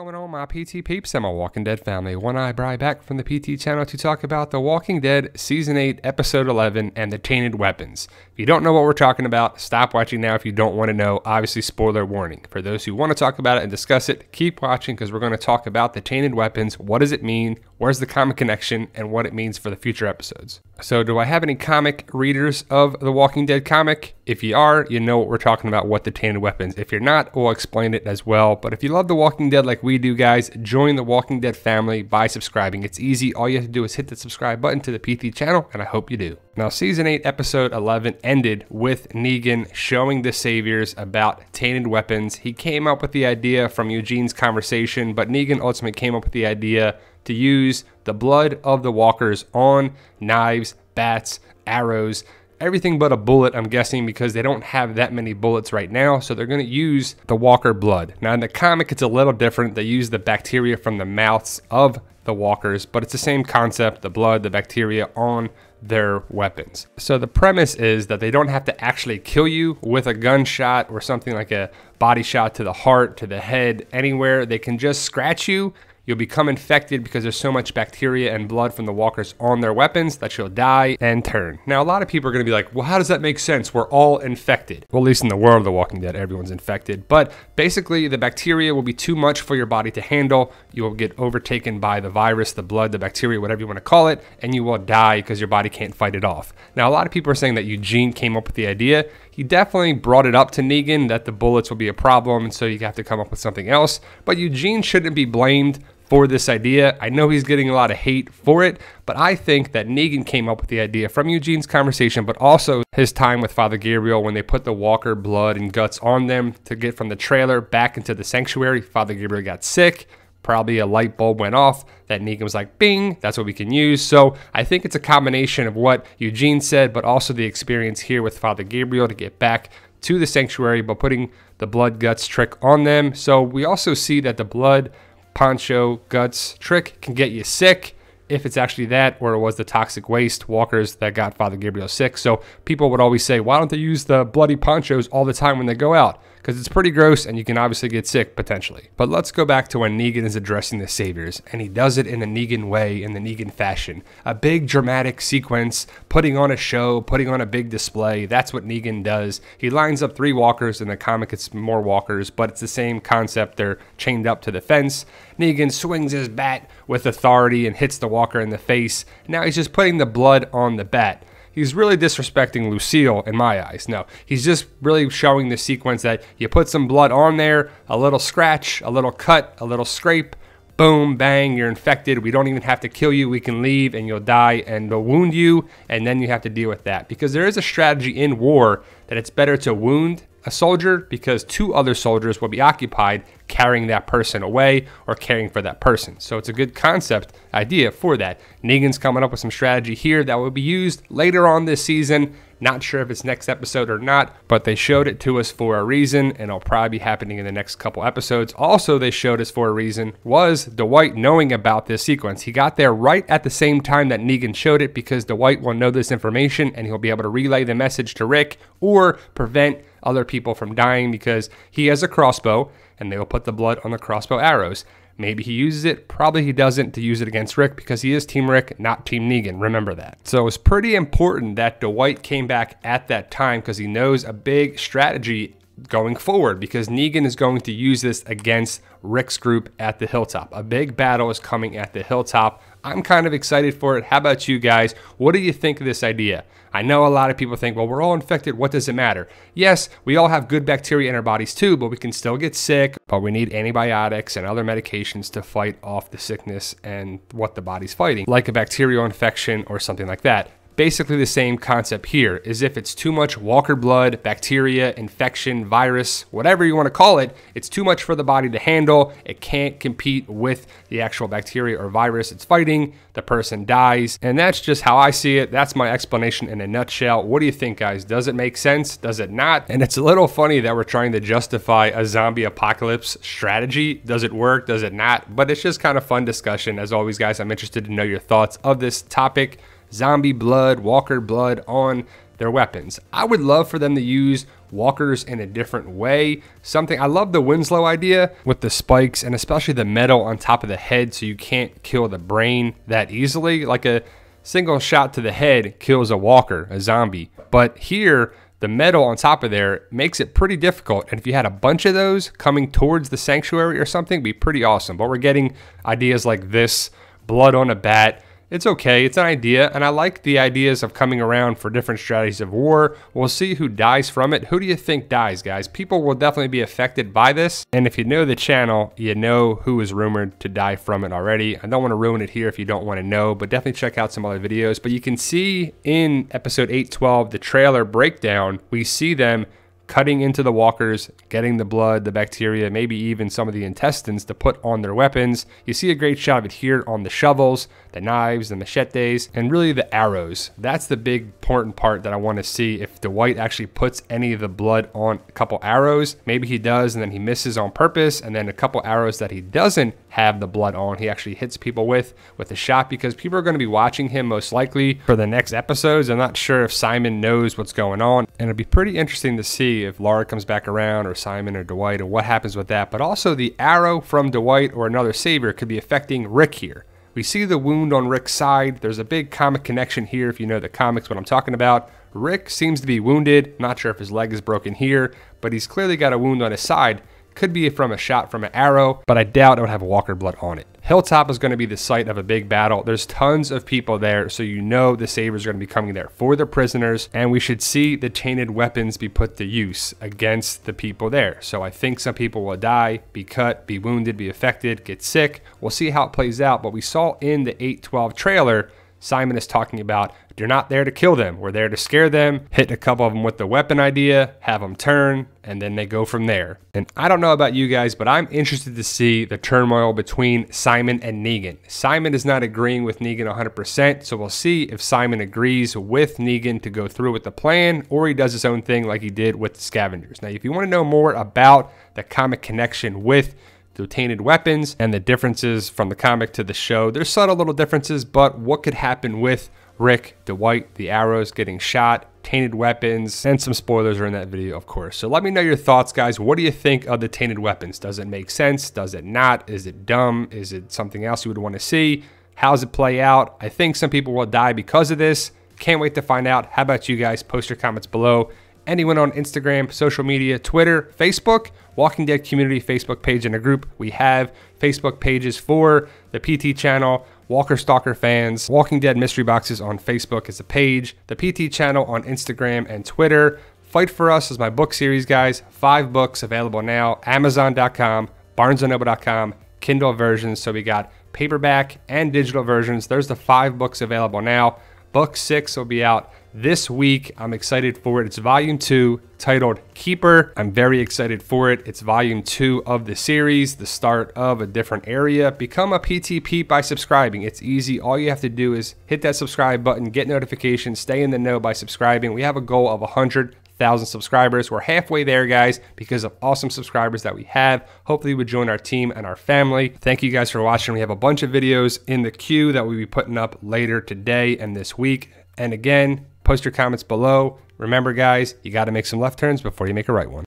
going on, my PT peeps and my Walking Dead family? One Eye Bri back from the PT channel to talk about The Walking Dead Season 8, Episode 11, and the Tainted Weapons. If you don't know what we're talking about, stop watching now if you don't want to know. Obviously, spoiler warning. For those who want to talk about it and discuss it, keep watching because we're going to talk about the Tainted Weapons. What does it mean? Where's the comic connection? And what it means for the future episodes. So do I have any comic readers of The Walking Dead comic? If you are, you know what we're talking about, what the Tainted Weapons. If you're not, we'll explain it as well. But if you love The Walking Dead like we do, guys, join The Walking Dead family by subscribing. It's easy. All you have to do is hit the subscribe button to the PT channel, and I hope you do. Now, Season 8, Episode 11 ended with Negan showing the Saviors about tainted weapons. He came up with the idea from Eugene's conversation, but Negan ultimately came up with the idea to use the blood of the walkers on knives, bats, arrows, everything but a bullet, I'm guessing, because they don't have that many bullets right now, so they're going to use the walker blood. Now, in the comic, it's a little different. They use the bacteria from the mouths of the walkers, but it's the same concept, the blood, the bacteria on their weapons. So the premise is that they don't have to actually kill you with a gunshot or something like a body shot to the heart, to the head, anywhere. They can just scratch you. You'll become infected because there's so much bacteria and blood from the walkers on their weapons that you'll die and turn. Now, a lot of people are going to be like, well, how does that make sense? We're all infected. Well, at least in the world of The Walking Dead, everyone's infected. But basically, the bacteria will be too much for your body to handle. You will get overtaken by the virus, the blood, the bacteria, whatever you want to call it, and you will die because your body can't fight it off. Now, a lot of people are saying that Eugene came up with the idea. He definitely brought it up to Negan that the bullets will be a problem, and so you have to come up with something else. But Eugene shouldn't be blamed for this idea. I know he's getting a lot of hate for it, but I think that Negan came up with the idea from Eugene's conversation, but also his time with Father Gabriel when they put the walker blood and guts on them to get from the trailer back into the sanctuary. Father Gabriel got sick. Probably a light bulb went off that Negan was like, bing, that's what we can use. So I think it's a combination of what Eugene said, but also the experience here with Father Gabriel to get back to the sanctuary by putting the blood guts trick on them. So we also see that the blood poncho guts trick can get you sick if it's actually that, or it was the toxic waste walkers that got Father Gabriel sick. So people would always say, why don't they use the bloody ponchos all the time when they go out? Because it's pretty gross and you can obviously get sick potentially. But let's go back to when Negan is addressing the Saviors, and he does it in a Negan way, in the Negan fashion. A big dramatic sequence, putting on a show, putting on a big display. That's what Negan does. He lines up 3 walkers. In the comic, it's more walkers, but it's the same concept. They're chained up to the fence. Negan swings his bat with authority and hits the walker in the face. Now he's just putting the blood on the bat. He's really disrespecting Lucille in my eyes. No, he's just really showing the sequence that you put some blood on there, a little scratch, a little cut, a little scrape, boom, bang, you're infected. We don't even have to kill you. We can leave and you'll die, and they'll wound you, and then you have to deal with that. Because there is a strategy in war that it's better to wound a soldier because 2 other soldiers will be occupied carrying that person away or caring for that person. So it's a good concept idea for that. Negan's coming up with some strategy here that will be used later on this season. Not sure if it's next episode or not, but they showed it to us for a reason, and it'll probably be happening in the next couple episodes. Also, they showed us for a reason was Dwight knowing about this sequence. He got there right at the same time that Negan showed it because Dwight will know this information and he'll be able to relay the message to Rick or prevent other people from dying because he has a crossbow and they will put the blood on the crossbow arrows. Maybe he uses it, probably he doesn't, to use it against Rick because he is Team Rick, not Team Negan. Remember that. So it's pretty important that Dwight came back at that time because he knows a big strategy going forward because Negan is going to use this against Rick's group at the Hilltop. A big battle is coming at the Hilltop. I'm kind of excited for it. How about you guys? What do you think of this idea? I know a lot of people think, well, we're all infected. What does it matter? Yes, we all have good bacteria in our bodies too, but we can still get sick. But we need antibiotics and other medications to fight off the sickness and what the body's fighting, like a bacterial infection or something like that. Basically the same concept here is if it's too much walker blood, bacteria, infection, virus, whatever you want to call it, it's too much for the body to handle. It can't compete with the actual bacteria or virus it's fighting. The person dies. And that's just how I see it. That's my explanation in a nutshell. What do you think, guys? Does it make sense? Does it not? And it's a little funny that we're trying to justify a zombie apocalypse strategy. Does it work? Does it not? But it's just kind of fun discussion. As always, guys, I'm interested to know your thoughts of this topic. Zombie blood, walker blood on their weapons. I would love for them to use walkers in a different way. I love the Winslow idea with the spikes and especially the metal on top of the head so you can't kill the brain that easily. Like a single shot to the head kills a walker, a zombie. But here, the metal on top of there makes it pretty difficult. And if you had a bunch of those coming towards the sanctuary or something, it'd be pretty awesome. But we're getting ideas like this, blood on a bat. It's okay, it's an idea, and I like the ideas of coming around for different strategies of war. We'll see who dies from it. Who do you think dies, guys? People will definitely be affected by this, and if you know the channel, you know who is rumored to die from it already. I don't want to ruin it here if you don't want to know, but definitely check out some other videos. But you can see in episode 812, the trailer breakdown, we see them cutting into the walkers, getting the blood, the bacteria, maybe even some of the intestines to put on their weapons. You see a great shot of it here on the shovels, the knives, the machetes, and really the arrows. That's the big important part that I want to see, if Dwight actually puts any of the blood on a couple arrows. Maybe he does and then he misses on purpose, and then a couple arrows that he doesn't have the blood on, he actually hits people with a shot, because people are going to be watching him most likely for the next episodes. I'm not sure if Simon knows what's going on, and it'd be pretty interesting to see if Laura comes back around, or Simon or Dwight, and what happens with that. But also the arrow from Dwight or another savior could be affecting Rick here. We see the wound on Rick's side. There's a big comic connection here if you know the comics, what I'm talking about. Rick seems to be wounded. Not sure if his leg is broken here, but he's clearly got a wound on his side. Could be from a shot from an arrow, but I doubt it would have walker blood on it. Hilltop is going to be the site of a big battle. There's tons of people there, so you know the Sabres are going to be coming there for the prisoners, and we should see the tainted weapons be put to use against the people there. So I think some people will die, be cut, be wounded, be affected, get sick. We'll see how it plays out, but we saw in the 812 trailer, Simon is talking about, you're not there to kill them. We're there to scare them, hit a couple of them with the weapon idea, have them turn, and then they go from there. And I don't know about you guys, but I'm interested to see the turmoil between Simon and Negan. Simon is not agreeing with Negan 100%, so we'll see if Simon agrees with Negan to go through with the plan, or he does his own thing like he did with the scavengers. Now, if you want to know more about the comic connection with the tainted weapons and the differences from the comic to the show, there's subtle little differences, but what could happen with Rick, Dwight, the arrows getting shot, tainted weapons, and some spoilers are in that video, of course. So let me know your thoughts, guys. What do you think of the tainted weapons? Does it make sense? Does it not? Is it dumb? Is it something else you would want to see? How does it play out? I think some people will die because of this. Can't wait to find out. How about you guys? Post your comments below. Anyone on Instagram, social media, Twitter, Facebook, Walking Dead community Facebook page and a group. We have Facebook pages for the PT channel, Walker Stalker fans, Walking Dead mystery boxes on Facebook is a page, the PT channel on Instagram and Twitter. Fight for Us is my book series, guys. 5 books available now, Amazon.com, BarnesandNoble.com, Kindle versions. So we got paperback and digital versions. There's the 5 books available now. Book 6 will be out this week. I'm excited for it. It's volume 2, titled Keeper. I'm very excited for it. It's volume 2 of the series, the start of a different area. Become a PTP by subscribing. It's easy. All you have to do is hit that subscribe button, get notifications, stay in the know by subscribing. We have a goal of 100,000 subscribers. We're halfway there, guys, because of awesome subscribers that we have. Hopefully you would join our team and our family. Thank you guys for watching. We have a bunch of videos in the queue that we'll be putting up later today and this week. And again, post your comments below. Remember, guys, you got to make some left turns before you make a right one.